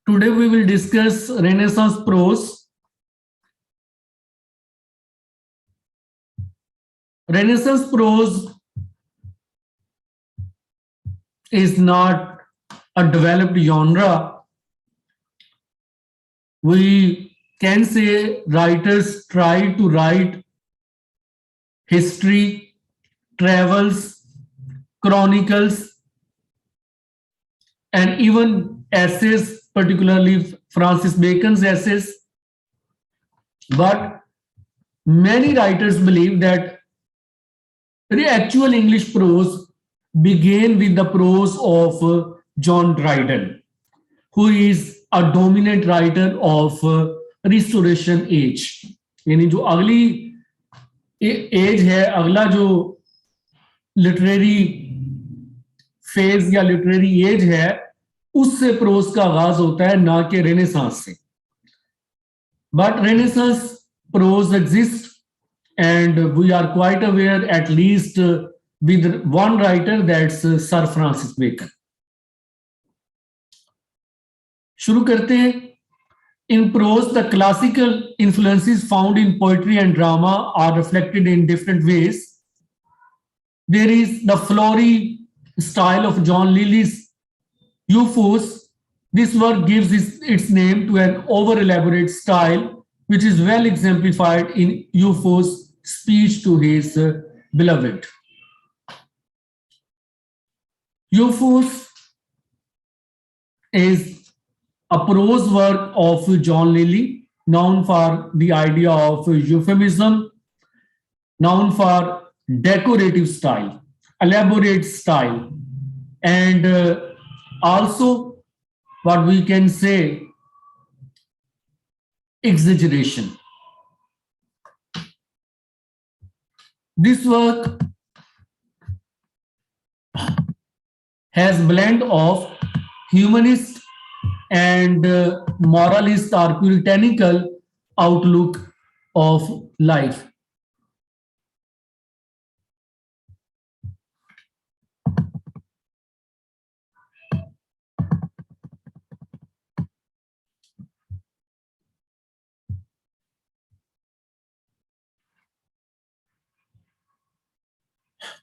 Today we will discuss Renaissance prose. Renaissance prose is not a developed genre. We can say writers try to write history, travels, chronicles, and even essays, particularly Francis Bacon's essays. But many writers believe that the actual English prose began with the prose of John Dryden, who is a dominant writer of Restoration age. यानी जो अगली as है, अगला जो literary phase या literary as है, उससे pros का आगाज होता है, ना कि रेनेसांस से. But renaissance prose exist and we are quite aware at least with one writer, that's Sir Francis Bacon. शुरू करते हैं. In prose, the classical influences found in poetry and drama are reflected in different ways. There is the flowery style of John Lyly's Euphos. This work gives its name to an over-elaborate style, which is well exemplified in Euphos' speech to his beloved. Euphos is a prose work of John Lyly, known for the idea of euphemism, known for decorative style, elaborate style, and also what we can say exaggeration. This work has a blend of humanist and moralist or puritanical outlook of life.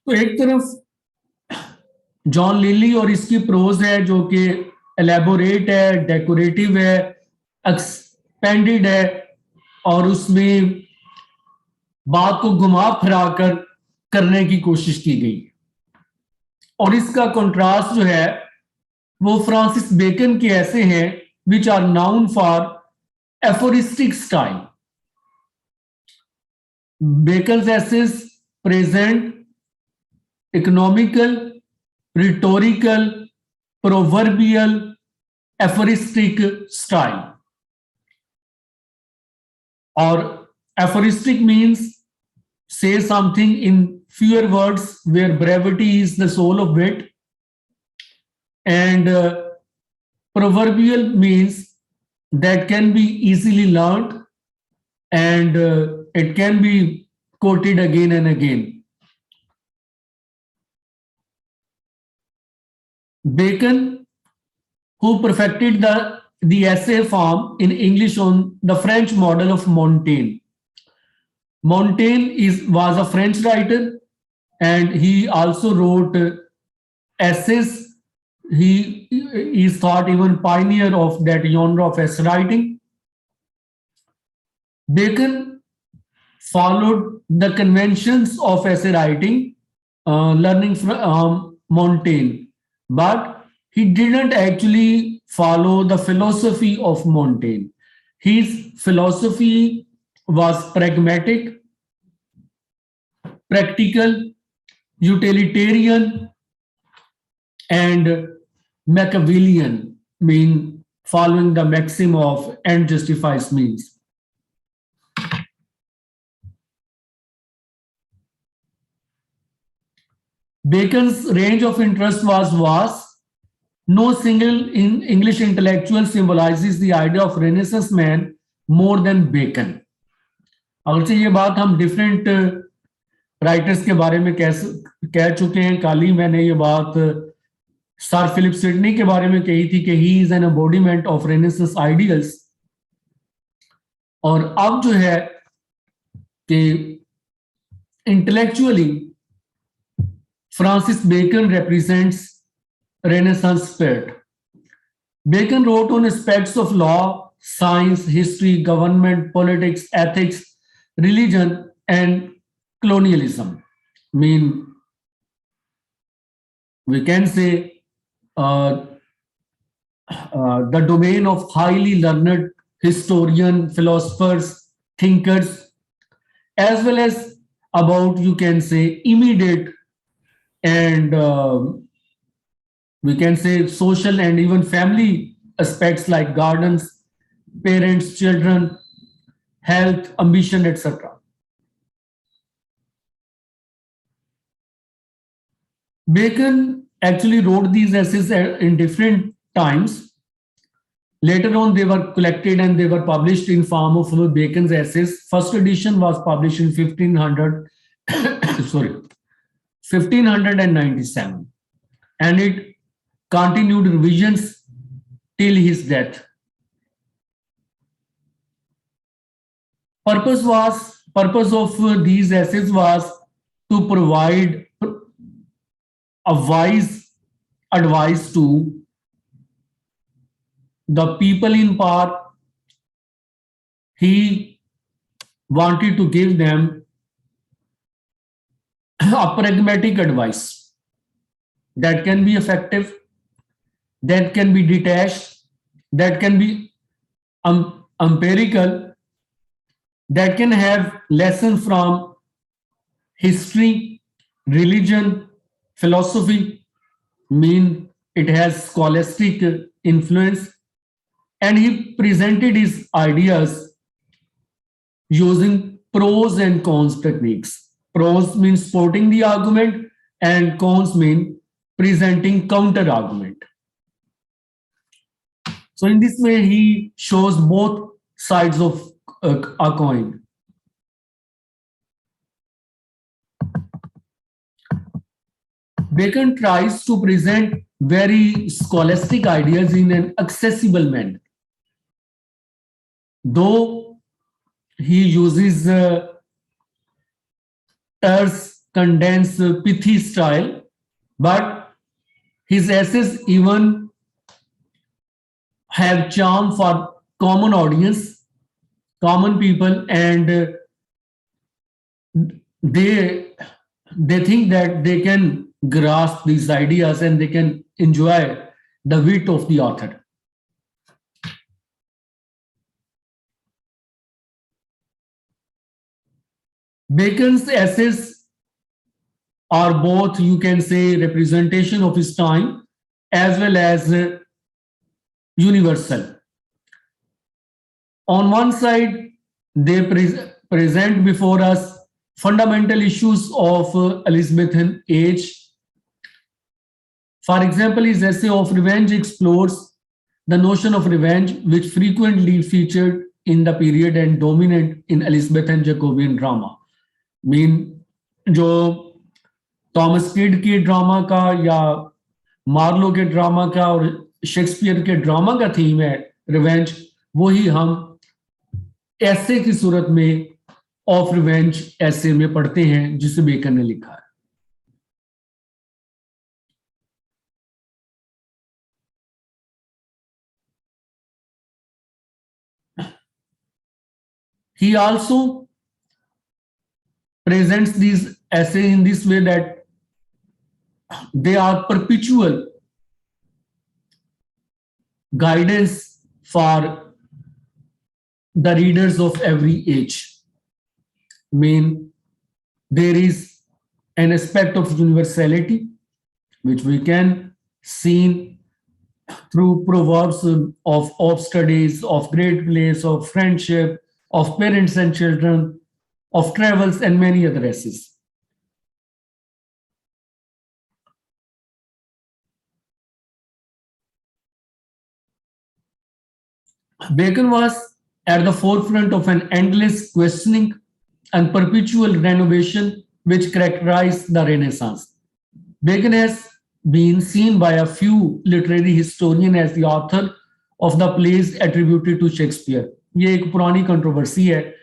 तो एक तरफ John lily और इसकी pros है जो कि elaborate है, decorative है, एक्सपेंडेड है, और उसमें बात को घुमा फिरा कर करने की कोशिश की गई. और इसका कंट्रास्ट जो है वो फ्रांसिस बेकन के ऐसे हैं which are known for aphoristic style. Bacon's essays present economical, rhetorical, proverbial, aphoristic style. Or aphoristic means say something in fewer words, where brevity is the soul of wit. And proverbial means that can be easily learned and it can be quoted again and again. Bacon, who perfected the essay form in English on the French model of Montaigne. Montaigne was a French writer and he also wrote essays. He is thought even pioneer of that genre of essay writing. Bacon followed the conventions of essay writing, learning from Montaigne. But he didn't actually follow the philosophy of Montaigne. His philosophy was pragmatic, practical, utilitarian, and Machiavellian, mean following the maxim of end justifies means. Bacon's range of interest was vast. No single English intellectual symbolizes the idea of Renaissance man more than Bacon. अगरचे ये बात हम different writers के बारे में कह चुके हैं. कल ही मैंने ये बात सर फिलिप सिडनी के बारे में कही थी कि he is an embodiment of Renaissance ideals. और अब जो है कि intellectually Francis Bacon represents Renaissance spirit. Bacon wrote on aspects of law, science, history, government, politics, ethics, religion, and colonialism. I mean, we can say the domain of highly learned historian, philosophers, thinkers, as well as about, you can say, immediate and we can say social and even family aspects like gardens, parents, children, health, ambition, etc. Bacon actually wrote these essays in different times. Later on, they were collected and they were published in form of Bacon's essays. First edition was published in 1500, sorry, 1597, and it continued revisions till his death. Purpose of these essays was to provide a wise advice to the people in power. He wanted to give them a pragmatic advice that can be effective, that can be detached, that can be empirical, that can have lessons from history, religion, philosophy, mean it has scholastic influence, and he presented his ideas using pros and cons techniques. Pros means supporting the argument, and cons mean presenting counter argument. So in this way, he shows both sides of a coin. Bacon tries to present very scholastic ideas in an accessible manner. Though he uses terse, condensed, pithy style, but his essays even have charm for common audience, common people, and they think that they can grasp these ideas and they can enjoy the wit of the author. Bacon's essays are both, you can say, representation of his time as well as universal. On one side, they present before us fundamental issues of Elizabethan age. For example, his essay of revenge explores the notion of revenge, which frequently featured in the period and dominant in Elizabethan Jacobean drama. Mean जो Thomas kid के drama का या Marlowe के drama का और Shakespeare के drama का theme है रिवेंज, वही हम ऐसे की सूरत में ऑफ रिवेंज ऐसे में पढ़ते हैं जिसे बेकन ने लिखा है. He also presents these essays in this way that they are perpetual guidance for the readers of every age. I mean, there is an aspect of universality which we can see through proverbs of studies, of great place, of friendship, of parents and children, of travels, and many other essays. Bacon was at the forefront of an endless questioning and perpetual renovation which characterized the Renaissance. Bacon has been seen by a few literary historians as the author of the plays attributed to Shakespeare. ये एक पुरानी controversy है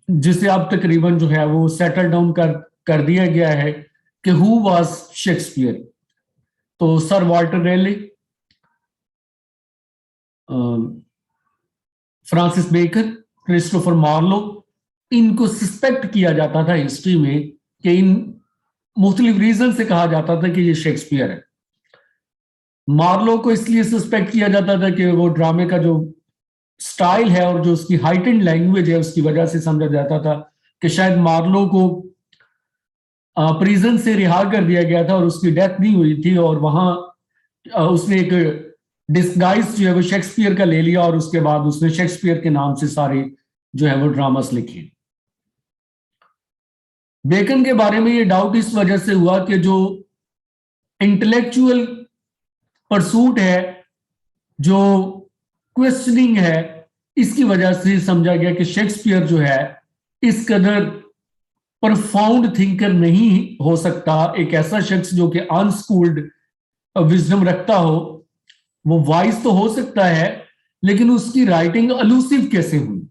जिसे अब तकरीबन जो है वो सेटल डाउन कर दिया गया है कि हु वाज शेक्सपियर। तो सर वॉल्टर रेले, फ्रांसिस बेकन, क्रिस्टोफर मार्लो, इनको सस्पेक्ट किया जाता था हिस्ट्री में कि इन मुख्तलिफ रीजन से कहा जाता था कि ये शेक्सपियर है। मार्लो को इसलिए सस्पेक्ट किया जाता था कि वो ड्रामे का जो स्टाइल है और जो उसकी हाइटेंड लैंग्वेज है उसकी वजह से समझा जाता था कि शायद मार्लो को प्रिजन से रिहा कर दिया गया था और उसकी डेथ नहीं हुई थी और वहां उसने एक डिस्गाइज जो है वो शेक्सपियर का ले लिया और उसके बाद उसने शेक्सपियर के नाम से सारे जो है वो ड्रामास लिखे। बेकन के बारे में ये डाउट इस वजह से हुआ कि जो इंटेलेक्चुअल परसूट है, जो क्वेश्चनिंग है, इसकी वजह से समझा गया कि शेक्सपियर जो है इस कदर प्रोफाउंड थिंकर नहीं हो सकता। एक ऐसा शख्स जो कि अनस्कूल्ड विजडम रखता हो, वो वाइज तो हो सकता है लेकिन उसकी राइटिंग अलूसिव कैसे हुई,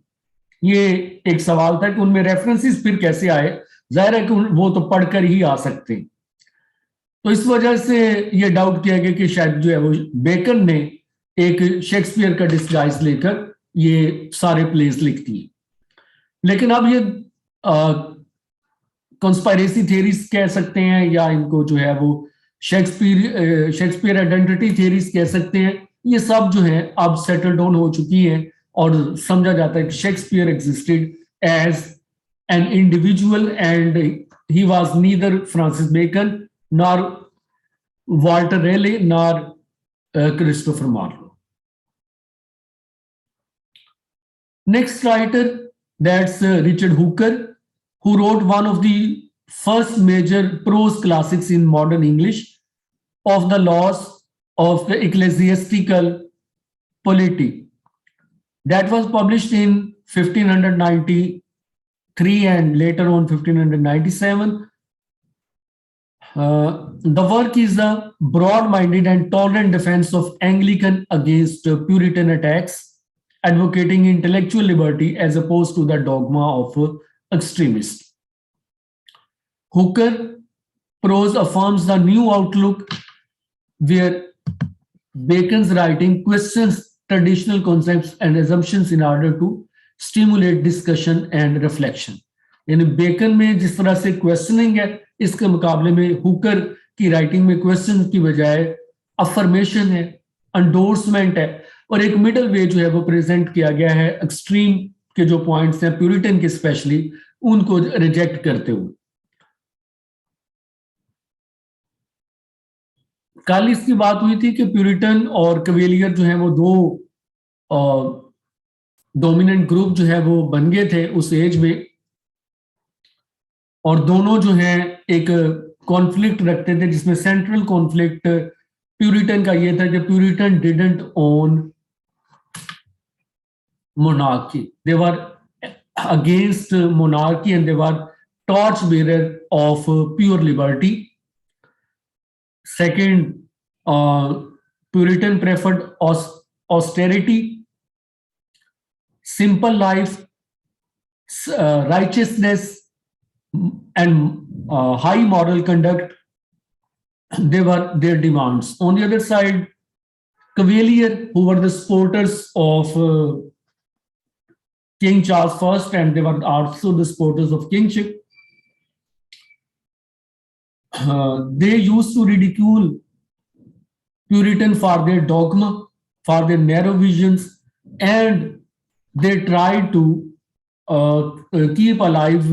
ये एक सवाल था कि उनमें रेफरेंसेस फिर कैसे आए। जाहिर है कि वो तो पढ़कर ही आ सकते। तो इस वजह से ये डाउट किया गया कि शायद जो है वो बेकन ने एक शेक्सपियर का डिस्गाइज लेकर ये सारे प्लेस लिखती है। लेकिन अब ये कंस्पायरेसी थ्योरीज कह सकते हैं या इनको जो है वो शेक्सपियर आइडेंटिटी थ्योरीज कह सकते हैं। ये सब जो है अब सेटल डाउन हो चुकी है और समझा जाता है कि Shakespeare existed as an individual and he was neither Francis Bacon nor Walter Raleigh nor Christopher Marlowe. Next writer, that's Richard Hooker, who wrote one of the first major prose classics in modern English, Of the Laws of the Ecclesiastical Polity. That was published in 1593 and later on 1597. The work is a broad-minded and tolerant defense of Anglican against Puritan attacks, advocating intellectual liberty as opposed to the dogma of extremists. Hooker prose affirms the new outlook where Bacon's writing questions traditional concepts and assumptions in order to stimulate discussion and reflection. यानी bacon में जिस तरह से questioning है, इसके मुकाबले में Hooker की राइटिंग में क्वेश्चन की बजाय अफर्मेशन है, एंडोर्समेंट है और एक मिडल वे जो है वो प्रेजेंट किया गया है। एक्सट्रीम के जो पॉइंट्स हैं प्यूरिटन के स्पेशली, उनको रिजेक्ट करते हुए। कल इसकी बात हुई थी कि प्यूरिटन और कवेलियर जो है वो दो डोमिनेंट ग्रुप जो है वो बन गए थे उस एज में और दोनों जो है एक कॉन्फ्लिक्ट रखते थे जिसमें सेंट्रल कॉन्फ्लिक्ट प्यूरिटन का ये था कि Puritan didn't own monarchy. They were against monarchy and they were torchbearer of pure liberty. Second, Puritan preferred austerity, simple life, righteousness, and high moral conduct. They were their demands. On the other side, Cavalier, who were the supporters of King Charles I, and they were also the supporters of kingship. They used to ridicule Puritan for their dogma, for their narrow visions, and they tried to keep alive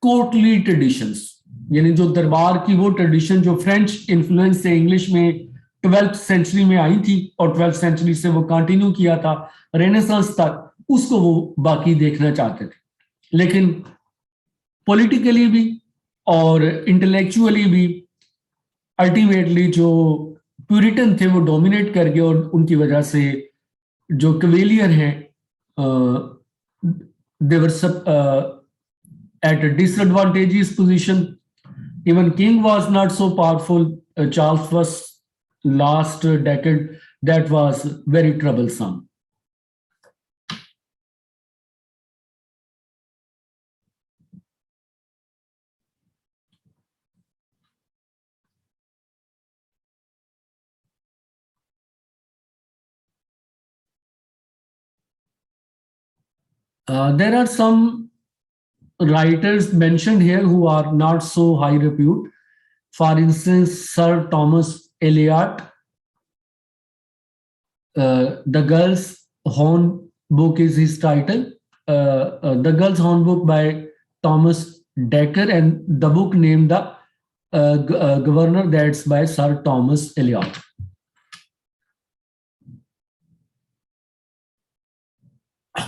courtly traditions. यानी जो दरबार की वो tradition जो French influence से English में 12th century में आई थी और 12th सेंचुरी से वो कंटिन्यू किया था रेनेसांस तक, उसको वो बाकी देखना चाहते थे। लेकिन पॉलिटिकली भी और इंटेलेक्चुअली भी अल्टीमेटली जो प्यूरिटन थे वो डोमिनेट कर गए और उनकी वजह से जो कवेलियर हैं they were at a disadvantageous position. Even king was not so powerful. Charles was last decade that was very troublesome. There are some writers mentioned here who are not so high repute. For instance, Sir Thomas Eliot, The Girl's Horn Book is his title. The Girl's Horn Book by Thomas Dekker, and the book named The Governor, that's by Sir Thomas Eliot.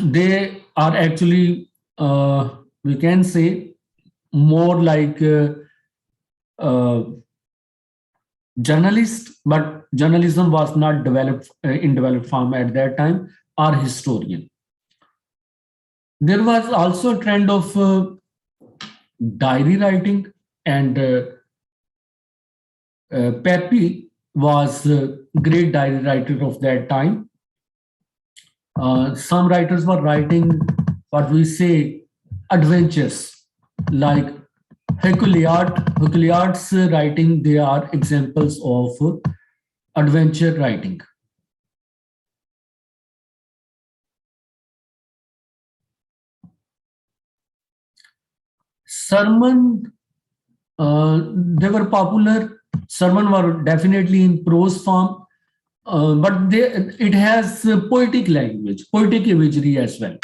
They are actually, we can say, more like uh, journalist, but journalism was not developed in developed form at that time, or historian. There was also a trend of diary writing, and Pepe was a great diary writer of that time. Some writers were writing what we say adventures, like Herculiard's writing. They are examples of adventure writing. Sermon, they were popular. Sermon were definitely in prose form, but it has poetic language, poetic imagery as well.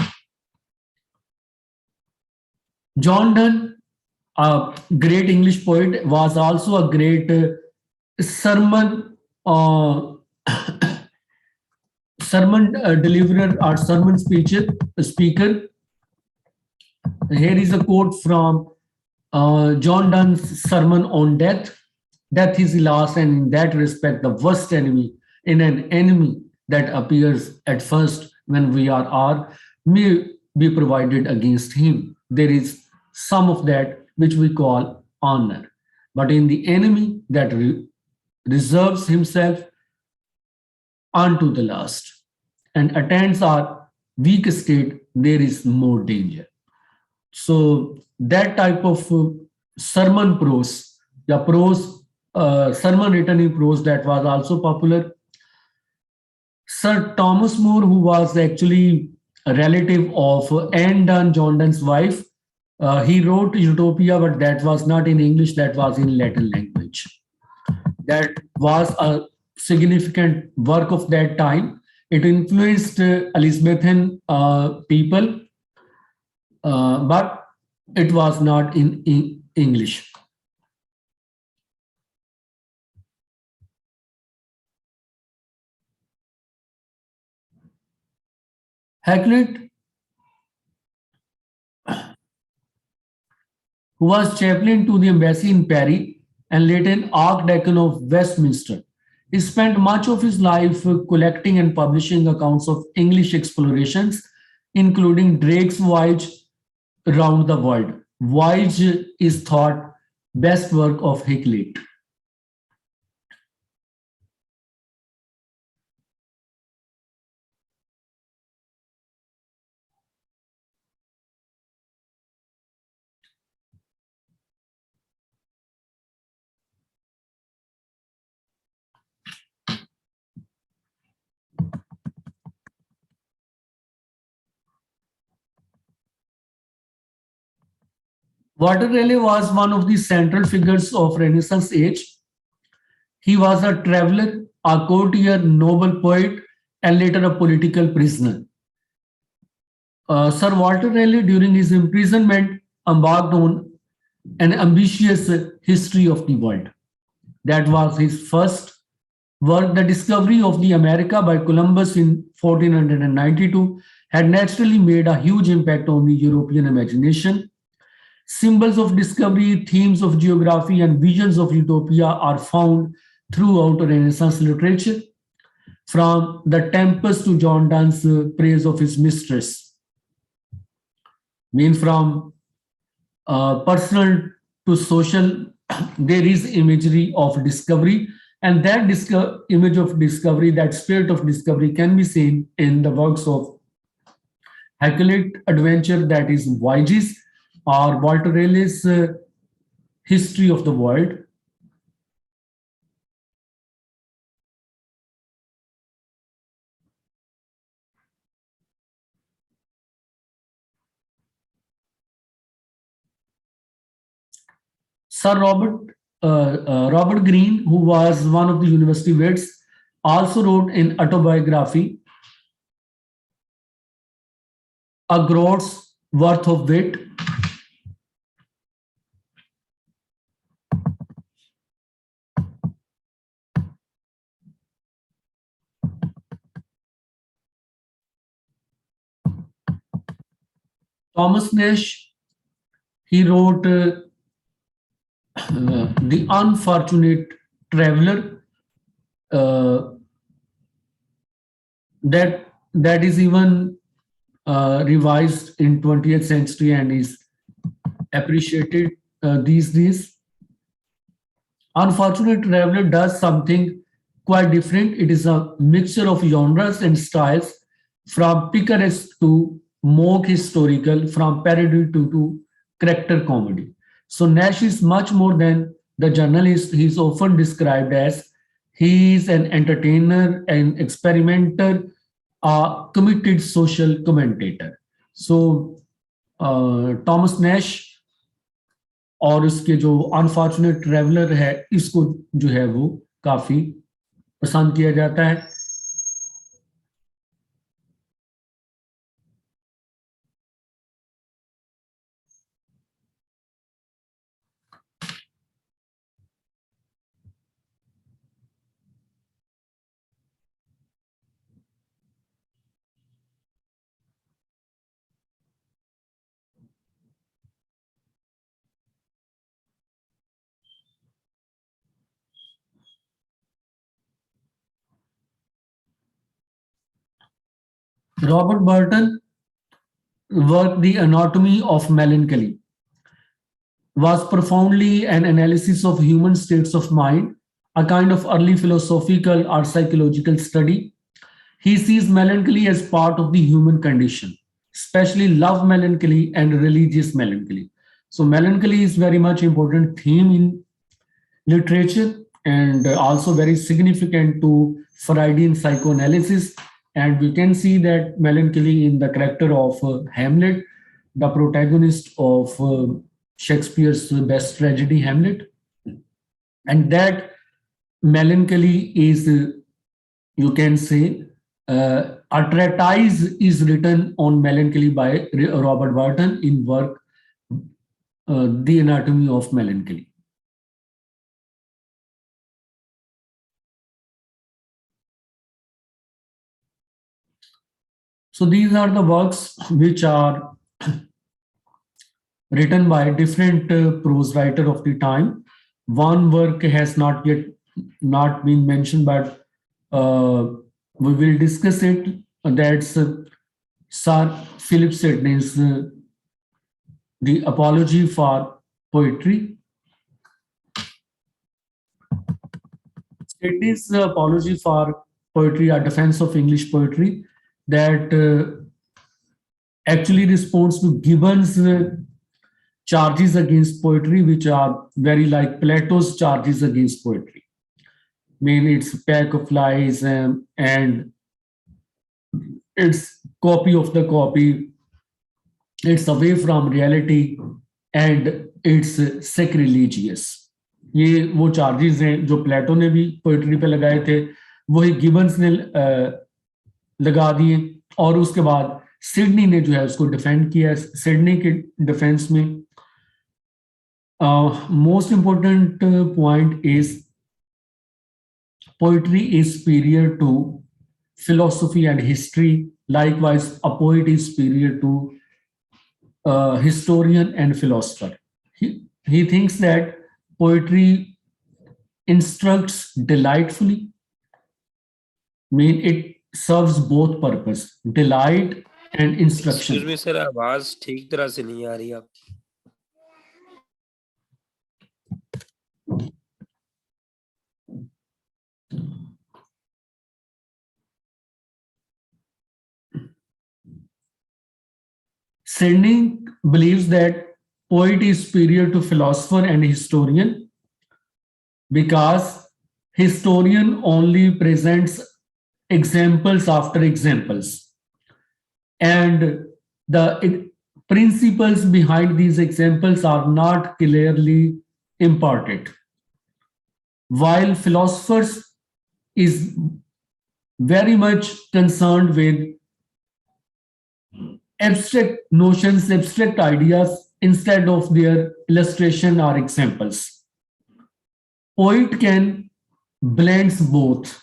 John Donne, a great English poet, was also a great sermon uh, sermon deliverer or sermon speaker. Here is a quote from John Donne's sermon on death. Death is the last and in that respect the worst enemy in an enemy that appears at first when we are may be provided against him. There is some of that which we call honor. But in the enemy that reserves himself unto the last and attends our weak state, there is more danger. So that type of sermon prose, the prose, sermon written in prose, that was also popular. Sir Thomas More, who was actually a relative of Anne Donne, John Donne's wife, he wrote Utopia, but that was not in English, that was in Latin language. That was a significant work of that time. It influenced Elizabethan people, but it was not in English. Hakluyt, who was chaplain to the embassy in Paris and later Archdeacon of Westminster, he spent much of his life collecting and publishing accounts of English explorations, including Drake's voyage around the world. Voyage is thought best work of Hakluyt. Walter Raleigh was one of the central figures of Renaissance age. He was a traveler, a courtier, noble poet, and later a political prisoner. Sir Walter Raleigh, during his imprisonment, embarked on an ambitious history of the world. That was his first work. The discovery of the America by Columbus in 1492 had naturally made a huge impact on the European imagination. Symbols of discovery, themes of geography, and visions of utopia are found throughout Renaissance literature, from the Tempest to John Donne's praise of his mistress. Mean from personal to social, there is imagery of discovery, and that image of discovery, that spirit of discovery, can be seen in the works of Hakluyt Adventure, that is Voyages, or Walter Raleigh's History of the World. Sir Robert Greene, who was one of the university vets, also wrote an autobiography, A Groat's Worth of Wit. Thomas Nash, he wrote The Unfortunate Traveler. Uh, that is even revised in 20th century and is appreciated these days. Unfortunate Traveler does something quite different. It is a mixture of genres and styles, from picaresque to mock historical, from parody to character comedy. So Nash is much more than the journalist. He is often described as he is an entertainer, an experimenter, a committed social commentator. So Thomas Nash और उसके जो unfortunate traveller है, इसको जो है वो काफी पसंद किया जाता है. Robert Burton work The Anatomy of Melancholy was profoundly an analysis of human states of mind, a kind of early philosophical or psychological study. He sees melancholy as part of the human condition, especially love melancholy and religious melancholy. So melancholy is very much important theme in literature and also very significant to Freudian psychoanalysis. And we can see that melancholy in the character of Hamlet, the protagonist of Shakespeare's best tragedy, Hamlet. And that melancholy is, you can say, a treatise is written on melancholy by Robert Burton in work The Anatomy of Melancholy. So these are the works which are written by different prose writer of the time. One work has not yet not been mentioned, but we will discuss it. That's Sir Philip Sidney's The Apology for Poetry. Sidney's Apology for Poetry, a defense of English poetry, that actually responds to Gibbon's charges against poetry, which are very like Plato's charges against poetry. I mean, it's a pack of lies and it's copy of the copy. It's away from reality and it's sacrilegious. ये वो charges हैं जो प्लेटो ने भी poetry पे लगाए थे, वही गिबन्स ने लगा दिए, और उसके बाद सिडनी ने जो है उसको डिफेंड किया. सिडनी के डिफेंस में most important point is poetry is superior to philosophy and history. Likewise, a poet is superior to historian and philosopher. He thinks that poetry instructs delightfully. I mean, it serves both purpose, delight and instruction. Excuse me, sir, आवाज ठीक तरह से नहीं आ रही आपकी. Sending believes that poet is superior to philosopher and historian because historian only presents examples after examples, and the principles behind these examples are not clearly imparted, while philosophers is very much concerned with abstract notions, abstract ideas instead of their illustration or examples. Poet can blends both.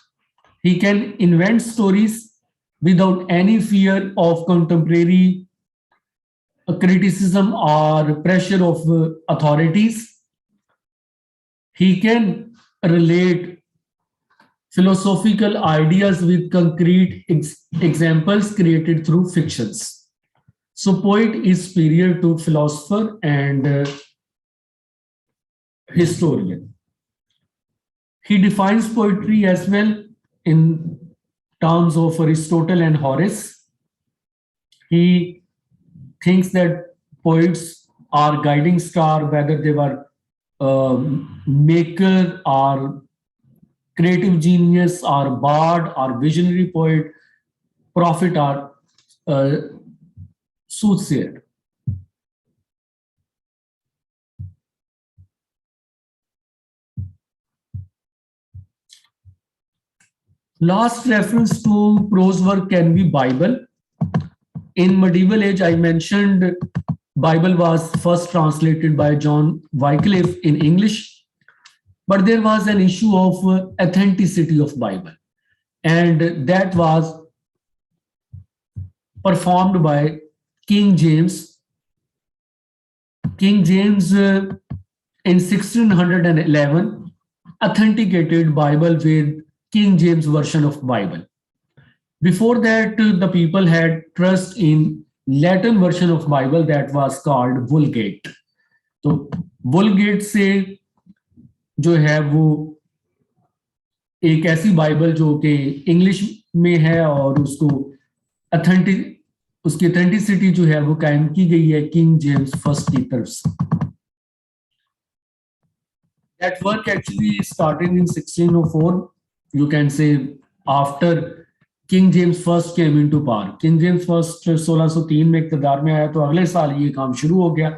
He can invent stories without any fear of contemporary criticism or pressure of authorities. He can relate philosophical ideas with concrete examples created through fictions. So, poet is superior to philosopher and historian. He defines poetry as well in terms of Aristotle and Horace. He thinks that poets are guiding star, whether they were maker or creative genius or bard or visionary poet, prophet or soothsayer. Last reference to prose work can be Bible. In medieval age, I mentioned Bible was first translated by John Wycliffe in English, but there was an issue of authenticity of Bible, and that was performed by King James. King James in 1611 authenticated Bible with King James version of Bible. Before that, the people had trust in Latin version of Bible that was called Vulgate. तो Vulgate से जो है वो एक ऐसी Bible जो कि English में है और उसको अथेंटिक उसकी अथेंटिसिटी जो है वो कायम की गई है किंग जेम्स फर्स्ट की तरफ से. That work actually started in 1604. You can say after King James first came into power. King James first 1603 में इक़्तिदार में आया तो अगले साल ये काम शुरू हो गया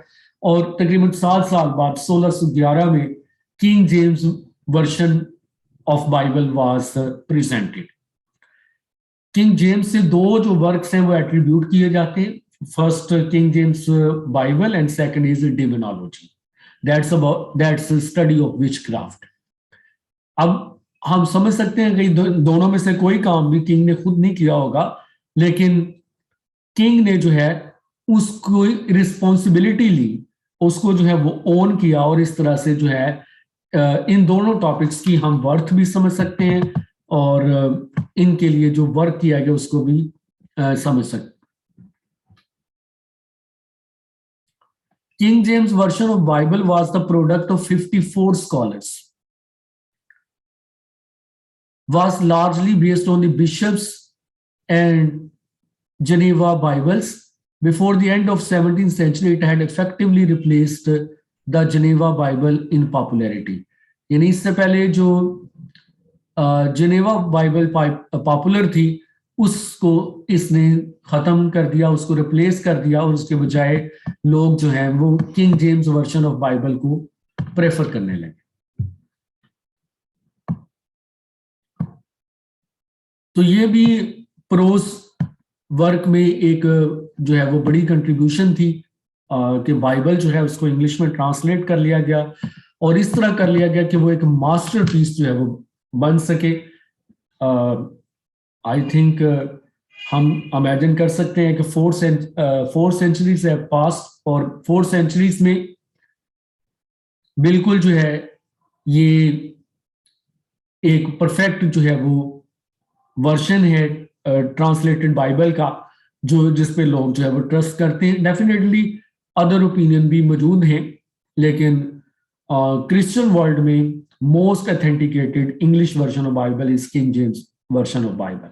और तकरीबन 7 साल बाद 1611 में King James version of Bible was presented. King James से दो जो वर्क्स हैं वो एट्रीब्यूट किए जाते हैं. First King James Bible and second is demonology. That's a study of witchcraft. अब हम समझ सकते हैं कि दोनों में से कोई काम भी किंग ने खुद नहीं किया होगा, लेकिन किंग ने जो है उसको रिस्पॉन्सिबिलिटी ली, उसको जो है वो ओन किया और इस तरह से जो है इन दोनों टॉपिक्स की हम वर्थ भी समझ सकते हैं और इनके लिए जो वर्क किया गया उसको भी समझ सकते हैं. King James version of Bible was the product of 54 scholars. Was largely based on the bishops and Geneva Bibles. Before the end of 17th century, it had effectively replaced the Geneva Bible in popularity. यानी इससे पहले जो Geneva Bible popular थी उसको इसने खत्म कर दिया, उसको रिप्लेस कर दिया और उसके बजाय लोग जो हैं वो king James version of Bible को प्रेफर करने लगे. तो ये भी प्रोस वर्क में एक जो है वो बड़ी कंट्रीब्यूशन थी कि बाइबल जो है उसको इंग्लिश में ट्रांसलेट कर लिया गया और इस तरह कर लिया गया कि वो एक मास्टरपीस जो है वो बन सके. आई थिंक हम इमेजिन कर सकते हैं कि 4 सेंचुरीज है पास्ट और 4 सेंचुरीज में बिल्कुल जो है ये एक परफेक्ट जो है वो वर्जन है ट्रांसलेटेड बाइबल का जो जिस पे लोग जो है वो ट्रस्ट करते हैं. डेफिनेटली अदर ओपिनियन भी मौजूद हैं, लेकिन क्रिश्चियन वर्ल्ड में most authenticated English version of Bible is King James version of Bible.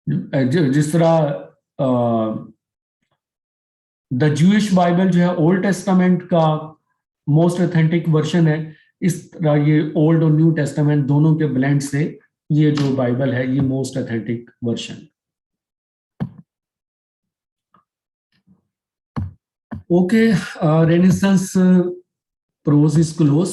जिस तरह द जूइश बाइबल जो है ओल्ड टेस्टामेंट का मोस्ट ऑथेंटिक वर्जन है, इस तरह ये ओल्ड और न्यू टेस्टामेंट दोनों के ब्लेंड से ये जो बाइबल है ये most authentic version. Okay, Renaissance prose is close.